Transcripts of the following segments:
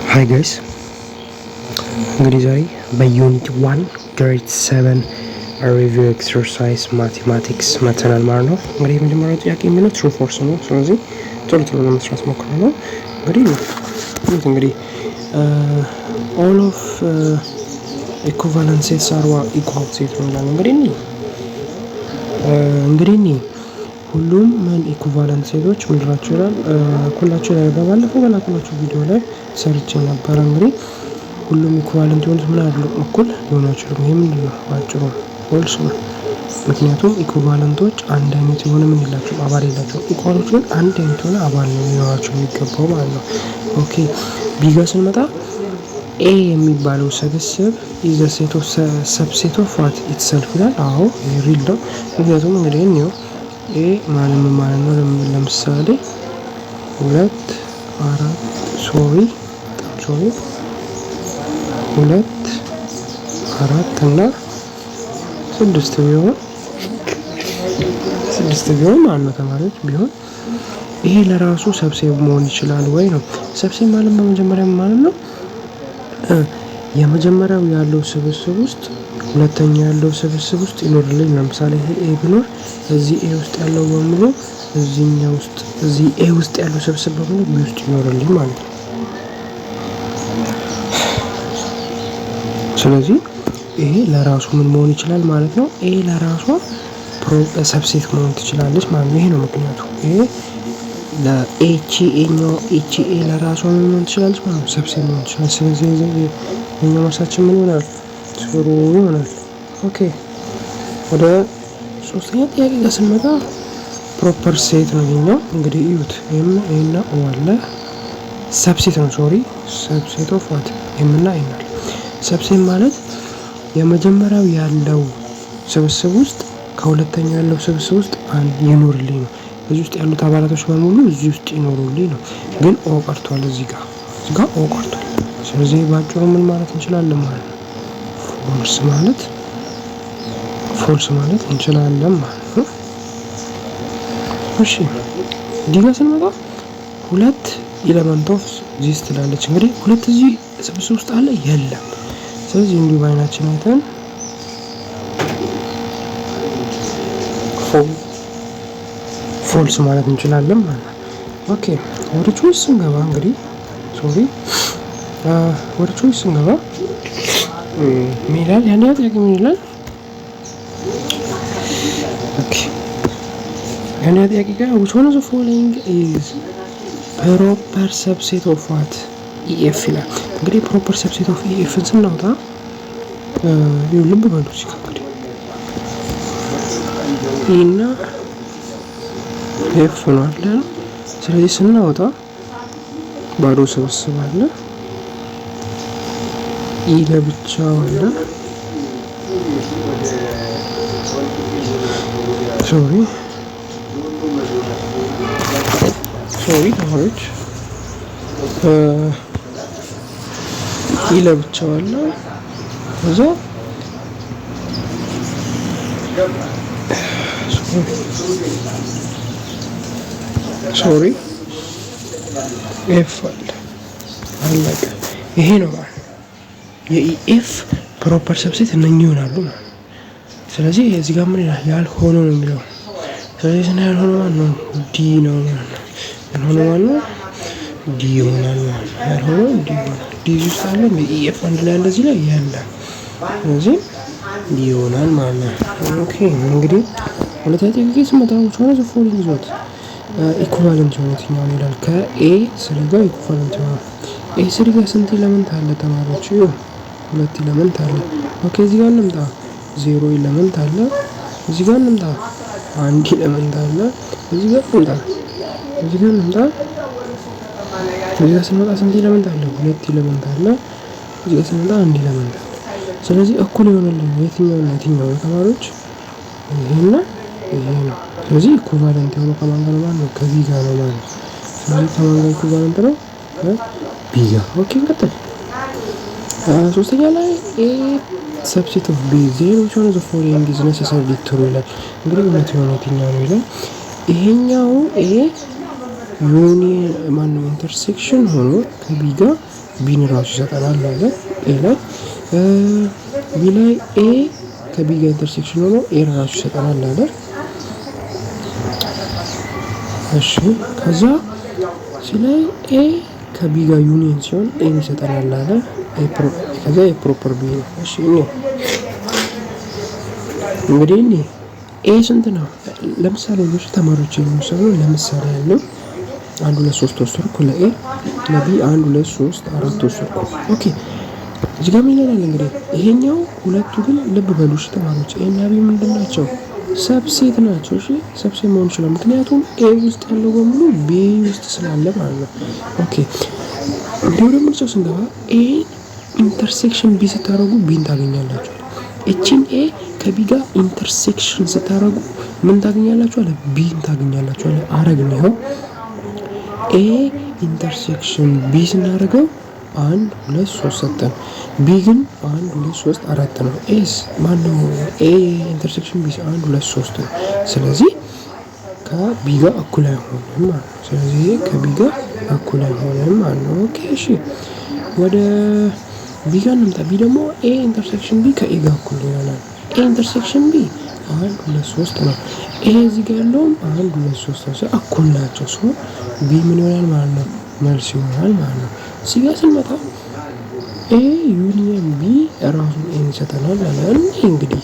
Hi guys, እንግዲህ ዛሬ በዩኒት 1 ግሬድ 7 ሪቪው ኤክሰርሳይዝ ማቴማቲክስ መተናል ማለት ነው። እንግዲህ የመጀመሪያው ጥያቄ የሚለው ትሩ ፎርስ ነው። ስለዚህ ቶሎ ቶሎ ለመስራት ሞክራለሁ። እንግዲህ all of equivalent sets are equal set ነው ማለት እንግዲህ ሁሉም ምን ኢኩቫለንት ሴቶች ምንድናቸው ይላል። ሁላችሁ ላይ ባለፈው በላኩላችሁ ቪዲዮ ላይ ሰርቼ ነበር። እንግዲህ ሁሉም ኢኩቫለንት የሆኑት ምን አይደሉም፣ እኩል ሊሆኑ አይችሉም። ይሄ ምንድን ነው? አጭሩ ፎልስ ነው። ምክንያቱም ኢኩቫለንቶች አንድ አይነት የሆነ ምን የላቸውም፣ አባል የላቸውም። ኢኳሎች ግን አንድ አይነት የሆነ አባል ነው ሊኖራቸው የሚገባው ማለት ነው። ኦኬ ቢጋ ስንመጣ ኤ የሚባለው ስብስብ ኢዘ ሴት ኦፍ ሰብሴት ኦፍ ዋት ኢትሰልፍ ይላል። አዎ ሪል ነው። ምክንያቱም እንግዲህ ነው ኤ ማለት ነው። ለምሳሌ 2 4 እና 6 ቢሆን ማለት ነው ተማሪዎች ቢሆን ይሄ ለራሱ ሰብሴት መሆን ይችላል ወይ ነው። ሰብሴት ማለት በመጀመሪያ ማለት ነው የመጀመሪያው ያለው ስብስብ ውስጥ ሁለተኛ ያለው ስብስብ ውስጥ ይኖርልኝ። ለምሳሌ ይሄ ኤ ቢኖር እዚህ ኤ ውስጥ ያለው በሙሉ እዚህኛው ውስጥ እዚህ ኤ ውስጥ ያለው ስብስብ በሙሉ ቢ ውስጥ ይኖርልኝ ማለት ነው። ስለዚህ ይሄ ለራሱ ምን መሆን ይችላል ማለት ነው። ኤ ለራሷ ሰብሴት መሆን ትችላለች ማለት ነው። ይሄ ነው ምክንያቱ። ይሄ ለኤች ኤ ለራሷ ምን መሆን ትችላለች ማለት ነው፣ ሰብሴት መሆን ትችላለች። ስለዚህ እኛ ማሳችን ምን ይሆናል? ጥሩ ይሆናል። ኦኬ ወደ ሶስተኛ ጥያቄ ጋር ስንመጣ ፕሮፐር ሴት ነው ይሄኛው። እንግዲህ እዩት፣ ኤም እና ኦ አለ። ሰብሴት ነው ሰብሴት ኦፍ ዋት ኤም እና ኤን አለ። ሰብሴት ማለት የመጀመሪያው ያለው ስብስብ ውስጥ ከሁለተኛው ያለው ስብስብ ውስጥ አንድ ይኖርልኝ ነው። እዚህ ውስጥ ያሉት አባላቶች በሙሉ እዚህ ውስጥ ይኖሩልኝ ነው። ግን ኦ ቀርቷል፣ እዚህ ጋር ኦ ቀርቷል። ስለዚህ ባጭሩ ምን ማለት እንችላለን ማለት ነው? ፎልስ ማለት እንችላለን ማለት ነው። እሺ ዲጋ ስንመጣ 2 ኤሌመንት ኦፍ ዚስ ትላለች። እንግዲህ 2 እዚህ ስብስብ ውስጥ አለ የለም። ስለዚህ እንዲሁ በአይናችን አይተን ፎልስ ማለት እንችላለን ማለት ነው። ኦኬ ወደ ቾይስ ስንገባ እንግዲህ ወደ ቾይስ ስንገባ ምን ይላል? ያን ጥያቄ ምን ይላል? ኦኬ ያን ጥያቄ ጋር which one of the following is proper subset of what EF ይላል። እንግዲህ proper subset of EF ስናወጣ ልብ በሉ እዚህ ጋር እንግዲህ እና ኤፍ ነው አለ። ስለዚህ ስናወጣ ባዶ ስብስብ አለ፣ ኢ ለብቻው አለ። ሶሪ ተማሪዎች፣ ኢ ለብቻው አለ። ከዛ ኤፍ አለቀ። ይሄ ነው ማለት የኢኤፍ ፕሮፐር ሰብሴት እነኚህ ይሆናሉ ማለት ነው። ስለዚህ እዚህ ጋር ምን ይላል? ያልሆነው ነው የሚለው። ስለዚህ ስና ያልሆነው ማለት ነው ዲ ነው ማለት ነው። ያልሆነው ማለት ነው ዲ ይሆናል ማለት ነው። ያልሆነው ዲ ይሆናል። ዲ ውስጥ አለ ኢኤፍ አንድ ላይ አለ እዚህ ላይ ያለ። ስለዚህ ዲ ይሆናል ማለት ነው። ኦኬ እንግዲህ ሁለተኛ ጥያቄ ስመጣ ሆነ ዘፎል ይዞት ኢኩቫለንት የሆነ የትኛው ይላል? ከኤ ስሪ ጋር ኢኩቫለንት የሆነ ኤ ስሪ ጋር ስንት ኤሌመንት አለ ተማሪዎች? 2 ኤሌመንት አለ። ኦኬ እዚህ ጋር እንምጣ። 0 ኤሌመንት አለ። እዚህ ጋር እንምጣ። 1 ኤሌመንት አለ። እዚህ ጋር እንምጣ። እዚህ ጋር ስንመጣ ስንት ኤሌመንት አለ? 2 ኤሌመንት አለ። እዚህ ጋር ስንመጣ 1 ኤሌመንት አለ። ስለዚህ እኩል ይሆንልን የትኛው ተማሪዎች? ይሄና ይሄ ነው። ስለዚህ ኢኩቫለንት የሆነው ከማን ጋር ነው ማለት ነው? ከቢ ጋር ነው ማለት ነው። ስለዚህ ከማን ጋር ኢኩቫለንት ነው? ቢ ጋር። ኦኬ እንቀጥል። ሶስተኛ ላይ ኤ ሰብሴት ኦፍ ቢ ዜሮ ሆነ ዘ ፎሎዊንግ ኢዝ ነሰሰሪ ትሩ ይላል። እንግዲህ እውነት የሆነ የትኛው ነው ይላል? ይሄኛው ኤ ዩኒየን ማነው ኢንተርሴክሽን ሆኖ ከቢ ጋር ቢን ራሱ ይሰጠናል አለ ኤ ላይ ቢ ላይ ኤ ከቢ ጋር ኢንተርሴክሽን ሆኖ ኤ ራሱ ይሰጠናል አለ። እሺ ከዛ ሲላይ ኤ ከቢ ጋር ዩኒየን ሲሆን ኤ ይሰጠናል አለ። ከዛ የፕሮፐር ቢ ነው። እሺ እንግዲህ ኤ ስንት ነው? ለምሳሌ ብዙ ተማሪዎች የሚሰሩ ለምሳሌ ያለው 1 2 3 ወሰድኩ ለኤ ለቢ 1 2 3 4 ወሰድኩ። ኦኬ እዚህ ጋር ምን ይላል እንግዲህ ይሄኛው ሁለቱ ግን ልብ በሉ እሺ ተማሪዎች ኤ እና ቢ ምንድን ናቸው? ሰብሴት ናቸው። እሺ ሰብሴት መሆን ይችላል ምክንያቱም ኤ ውስጥ ያለው በሙሉ ቢ ውስጥ ስላለ ማለት ነው። ኦኬ እንዲሁ ደግሞ ምርጫው ስንገባ ኤ ኢንተርሴክሽን ቢ ስታደርጉ ቢን ታገኛላችሁ። እቺን ኤ ከቢ ጋር ኢንተርሴክሽን ስታደርጉ ምን ታገኛላችሁ አለ? ቢን ታገኛላችሁ አለ። አረግን ይኸው ኤ ኢንተርሴክሽን ቢ ስናደርገው 1 2 3 ሰጠን። ቢ ግን 1 2 3 4 ነው። ኤስ ማነው? ኤ ኢንተርሴክሽን ቢ 1 2 3 ነው። ስለዚህ ከቢ ጋር እኩል አይሆንም ማለት ነው። ስለዚህ ከቢ ጋር እኩል አይሆንም ማለት ነው። ኦኬ እሺ ወደ ቢ ጋር እንምጣ። ቢ ደግሞ ኤ ኢንተርሴክሽን ቢ ከኤ ጋር እኩል ይሆናል። ኤ ኢንተርሴክሽን ቢ 1 2 3 ነው። ኤ እዚህ ጋር ያለውም 1 2 3 ነው። እኩል ናቸው። ሶ ቢ ምን ይሆናል ማለት ነው? መልስ ይሆናል ማለት ነው። እዚህ ጋር ስንመጣ ኤ ዩኒየን ቢ ራሱን ኤ ይሰጠናል አለ። እንግዲህ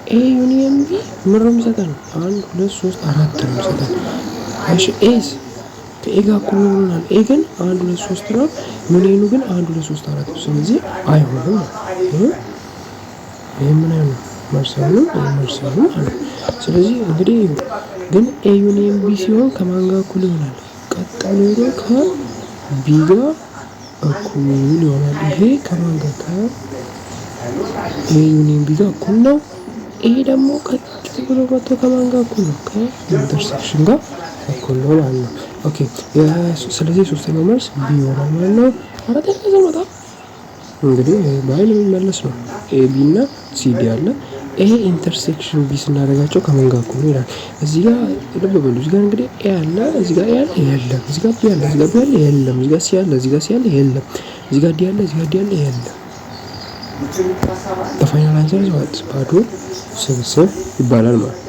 ኤ ዩኒየን ቢ ምን ነው የሚሰጠን? 1 2 3 4 ነው የሚሰጠን። እሺ ኤስ ከኤ ጋር እኩል ይሆናል። ኤ ግን 1 2 3 ነው። ዩኒየኑ ግን 1 2 3 4 ነው። ስለዚህ አይሆንም። ይሄ ምን አይሆንም? መልስ ነው አለ። ስለዚህ እንግዲህ ግን ኤ ዩኒየን ቢ ሲሆን ከማን ጋር እኩል ይሆናል? ቀጣዩ ነው ከቢ ጋር እኩል ይሆናል። ይሄ ከማን ጋር? ከኤ ዩኒየን ቢ ጋር እኩል ነው። ኤ ደግሞ ቀጥ ብሎ መጥቶ ከማን ጋር እኩል ነው? ከኢንተርሴክሽን ጋር እኩል ነው ማለት ነው። ኦኬ ስለዚህ ሶስተኛው መልስ ቢ ይሆናል ማለት ነው። አራተኛ ዘመጣ እንግዲህ በኃይል የሚመለስ ነው። ኤ ቢ እና ሲ ዲ አለ። ኤ ኢንተርሴክሽን ቢ ስናደርጋቸው ከምን ጋር እኩል ይላል። እዚህ ጋር ልብ በሉ። እዚህ ጋር እንግዲህ ኤ አለ፣ እዚህ ጋር ኤ አለ የለም። እዚህ ጋር ቢ አለ፣ እዚህ ጋር ቢ አለ የለም። እዚህ ጋር ሲ አለ፣ እዚህ ጋር ሲ አለ የለም። እዚህ ጋር ዲ አለ፣ እዚህ ጋር ዲ አለ የለም። the final answer is what? ባዶ ስብስብ ይባላል ማለት ነው።